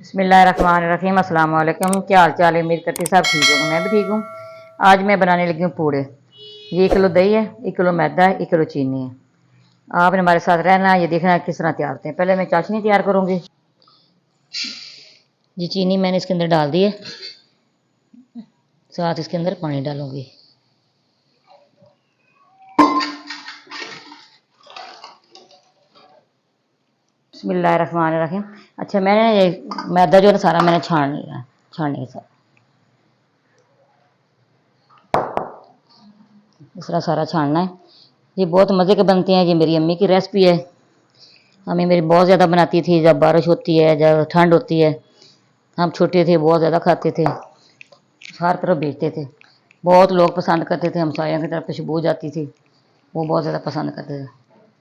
बिस्मिल्लाहिर्रहमानिर्रहीम। अस्सलाम वालेकुम। क्या हाल चाल है? उम्मीद करती सब ठीक होगा। मैं भी ठीक हूँ। आज मैं बनाने लगी हूँ पूड़े। ये 1 किलो दही है, 1 किलो मैदा है, 1 किलो चीनी है। आपने हमारे साथ रहना है, ये देखना है किस तरह तैयार होते हैं। पहले मैं चाशनी तैयार करूँगी। ये चीनी मैंने इसके अंदर डाल दी है, साथ इसके अंदर पानी डालूँगी। बिस्मिल्लाहिर्रहमानिर्रहीम। अच्छा, मैंने ये मैदा जो है सारा मैंने छान लिया है, छानने के साथ इस तरह सारा छानना है। ये बहुत मज़े के बनते हैं। ये मेरी अम्मी की रेसिपी है। अम्मी मेरी बहुत ज़्यादा बनाती थी जब बारिश होती है, जब ठंड होती है। हम छोटे थे, बहुत ज़्यादा खाते थे, हर तरफ बेचते थे। बहुत लोग पसंद करते थे, हमसायों की तरफ खुशबू जाती थी, वो बहुत ज़्यादा पसंद करते थे।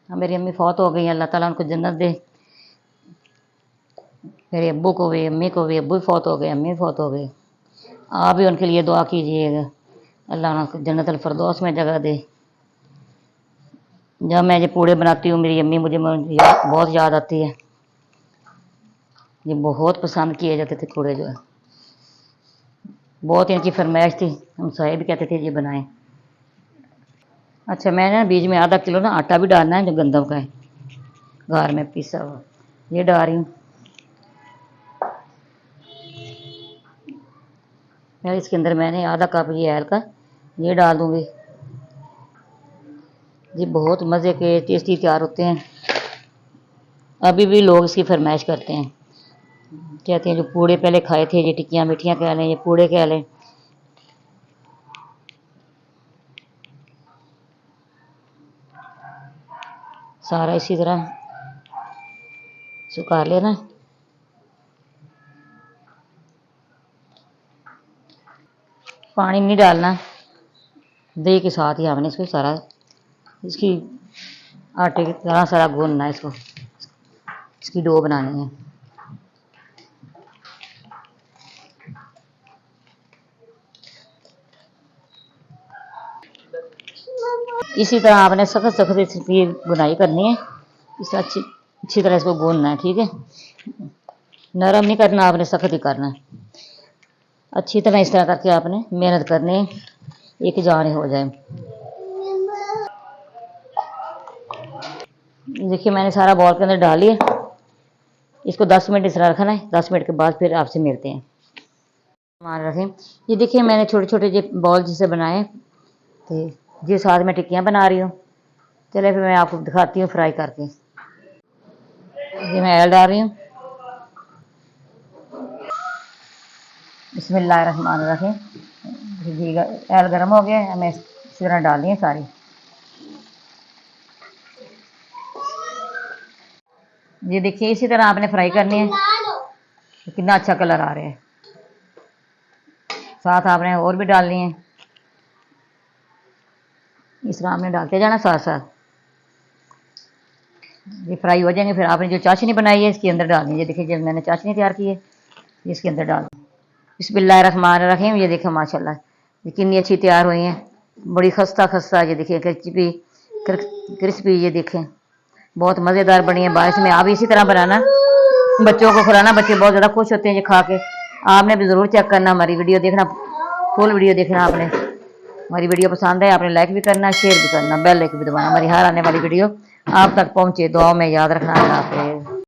अब मेरी अम्मी फौत हो गई हैं, अल्लाह ताला उनको जन्नत दे। मेरे अब्बू को भी, अम्मी को भी, अब्बू भी फौत हो गए, अम्मी भी फौत हो गई। आप भी उनके लिए दुआ कीजिएगा, अल्लाह उनको जन्नत अल फिरदौस में जगह दे। जब मैं ये पूड़े बनाती हूँ, मेरी अम्मी मुझे बहुत याद आती है। ये बहुत पसंद किए जाते थे पूड़े जो है, बहुत इनकी फरमाइश थी। हम साहे भी कहते थे ये बनाएं। अच्छा, मैंने बीच में आधा किलो ना आटा भी डालना है, जो गंदम का है, घर में पीसा हुआ, ये डाल रही हूँ। फिर इसके अंदर मैंने आधा कप ये एल का ये डाल दूँगी। ये बहुत मज़े के टेस्टी तैयार होते हैं। अभी भी लोग इसकी फरमाइश करते हैं, कहते हैं जो पूड़े पहले खाए थे, ये टिक्कियाँ मिठियाँ कह लें, ये पूड़े कह लें। सारा इसी तरह सुखा लेना। पानी नहीं डालना, दही के साथ ही हमने इसको सारा इसकी आटे की तरह सारा गूंदना है। इसको इसकी डो बनानी है। इसी तरह आपने सख्त सख्त इसकी बुनाई करनी है। इस तरह अच्छी तरह इसको गूंदना है, ठीक है। नरम नहीं करना आपने, सख्त ही करना है। अच्छी तरह इस तरह करके आपने मेहनत करनी है, एक जान हो जाए। देखिए मैंने सारा बॉल के अंदर डाल लिया। इसको 10 मिनट इस तरह रखना है। 10 मिनट के बाद फिर आपसे मिलते हैं। मान रखें, ये देखिए मैंने छोटे छोटे जो बॉल जिसे बनाए थे, ये साथ में टिक्कियाँ बना रही हूँ। चले फिर मैं आपको दिखाती हूँ फ्राई करके। ये मैं ऑयल डाल रही हूँ। बिस्मिल्लाहिर्रहमानिर्रहीम। ऑयल गर्म हो गया है, हमें इसी तरह डालनी है सारी। ये देखिए इसी तरह आपने फ्राई करनी है। कितना अच्छा कलर आ रहा है। साथ आपने और भी डालनी है, इस तरह आपने डालते जाना साथ साथ। ये फ्राई हो जाएंगे, फिर आपने जो चाशनी बनाई है इसके अंदर डालनी है। ये देखिए जब मैंने चाशनी तैयार की है, इसके अंदर डाल। बिस्मिल्लाहिर्रहमानिर्रहीम। ये देखिए माशाल्लाह ये कितनी अच्छी तैयार हुई हैं, बड़ी खस्ता खस्ता। ये देखिए क्रिस्पी क्रिस्पी, ये देखें बहुत मज़ेदार बनी है। बारिश में आप भी इसी तरह बनाना, बच्चों को खिलाना, बच्चे बहुत ज़्यादा खुश होते हैं ये खा के। आपने भी ज़रूर चेक करना, हमारी वीडियो देखना, फुल वीडियो देखना। आपने हमारी वीडियो पसंद है, आपने लाइक भी करना, शेयर भी करना, बेल आइकन भी दबाना, हमारी हर आने वाली वीडियो आप तक पहुँचे। दुआ में याद रखना। अल्लाह हाफ़िज़।